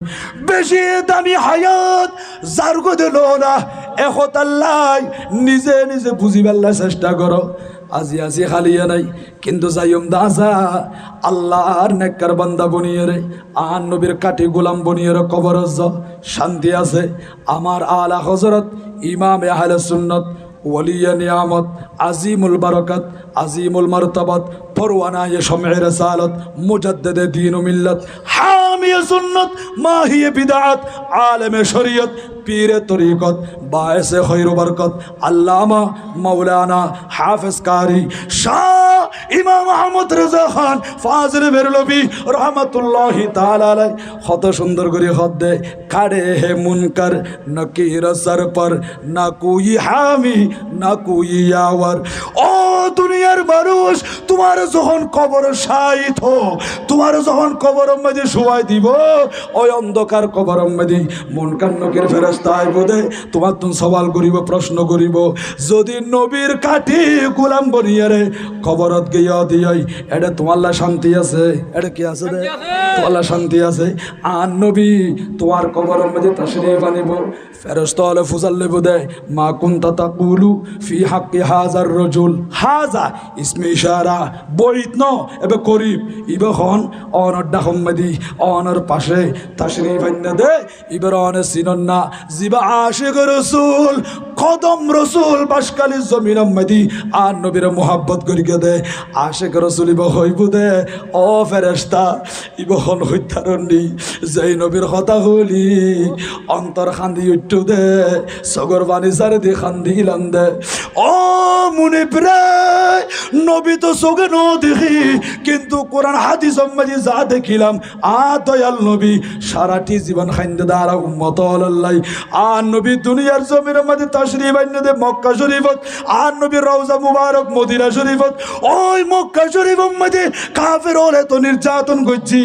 বেশি দামি হায়াত জারগো দিল না এখন আল্লাহ নিজে নিজে বুঝিবার চেষ্টা করো। আজি আজি খালিয়া নাই কিন্তু যাইম দাসা আল্লাহর নেককার বান্দা বনিয়ে রে আন নবীর কাটি গোলাম বনিয়ে রে কবর শান্তি আছে। আমার আলা হযরত ইমাম আহলে সুন্নাত ওলিয়া নিয়ামত আজিমুল বারাকাত আজিমুল মারতাবাত পরওয়ানায়ে শামঈ রিসালাত মুজাদ্দিদে দ্বীন ও মিল্লাত হামিয়ে সুন্নাত মাহিয়ে বিদআত আলেমে শরীয়ত পীরে তরিকত বায়েসে খৈর বরকত আল্লামা মাওলানা হাফেজ কারি শাহ ইমাম আহমদ রেজা খান ফাজিল বেরলভী রহমাতুল্লাহি তাআলা আলাইহি কত সুন্দর করে খত দে খাড়ে হে মুনকার নকির সর পর না কোই হামি না কোই আওয়ার। ও দুনিয়ার মানুষ, তোমার যখন কবর শায়িত হো, তোমার যখন কবর মধ্যে শোয়াই দিব, ওই অন্ধকার কবর মধ্যে মুনকার নকির ফেরেশতা আইব দে, তোমার তুমি সওয়াল করিব, প্রশ্ন করিব। যদি নবীর কাঠি গোলাম বনিয়ে রে কবরত গিয়া দিয়াই, এটা তোমার শান্তি আছে? এটা কি আছে রে? তোমার শান্তি আছে? আর নবী তোমার কবরের মধ্যে তাশরীফ আনিব, ফেরেশতা হলে ফুজাল লেব দে মা কুনতা তাকুলু ফি হাক্কি হাজার রাজুল। হাজা ইসমে ইশারা বইত ন এবে করিব ইবখন অনর ডাহমদি অনর পাশে তাশরীফ আইনা দে ইবার অনে সিনন না জিবা আশিক রাসূল কদম রাসূল বাসকালি জমিন মদি আর নবীর মুহাব্বত করিকে দে আশিক রাসূল ইব হইব দে। ও ফেরেশতা ইবখন হইতারনি যেই নবীর কথা হলি অন্তর খান্দি উঠু দে, সগর বানি সারে দি খান্দি ইলান দে। ও মুনিব রে, নবী তো সগে ন দেখি কিন্তু কোরআন হাদিস মধ্যে যা দেখিলাম আ দয়াল নবী সারাটি জীবন খাইন্দে দাঁড়া উম্মত আল্লাহ। আর নবী দুনিয়ার জমিনের মধ্যে তাশরীফ আইনে দে মক্কা শরীফত, আর নবী রওজা মুবারক মদিনা শরীফত। ওই মক্কা শরীফের মধ্যে কাফের ওরে তো নির্যাতন করছি,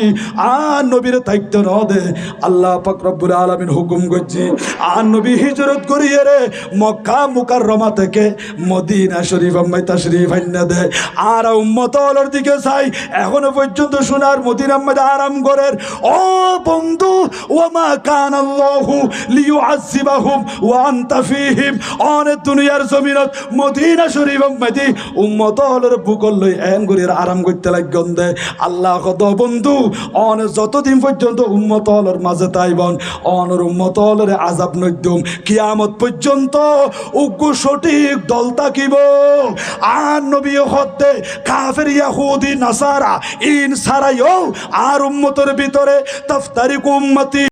আর নবীর দায়িত্ব ন দে আল্লাহ পাক রব্বুল আলামিন হুকুম করছি। আর নবী হিজরত করিয়ে রে মক্কা মুকাররমা থেকে মদিনা শরীফ মধ্যে তাশরীফ আইনে দে। আর উম্মত আল্লাহর দিকে চাই এখনো পর্যন্ত সোনার মদিনার মধ্যে আরাম করেন। ও বন্ধু, ওমা কানাল্লাহু লিয়ুআযিবাহুম ওয়া আনতা ফীহিম, অনেক দুনিয়ার জমিনত মদিনা শরীফের মধ্যে উম্মত আল্লাহর বুকল লই এন গরির আরাম করতে লাগন দে। আল্লাহ কত বন্ধু অনে যতদিন পর্যন্ত উম্মত আল্লাহর মাঝে তাইবন অনর উম্মত আল্লাহর আযাব নইদুম কিয়ামত পর্যন্ত উগ্র সঠিক দল তাকিব। আর নবী হতে কাফের ইহুদি নাসারা ইন সারাইও আর উম্মতের ভিতরে তাফতারিকু উম্মতি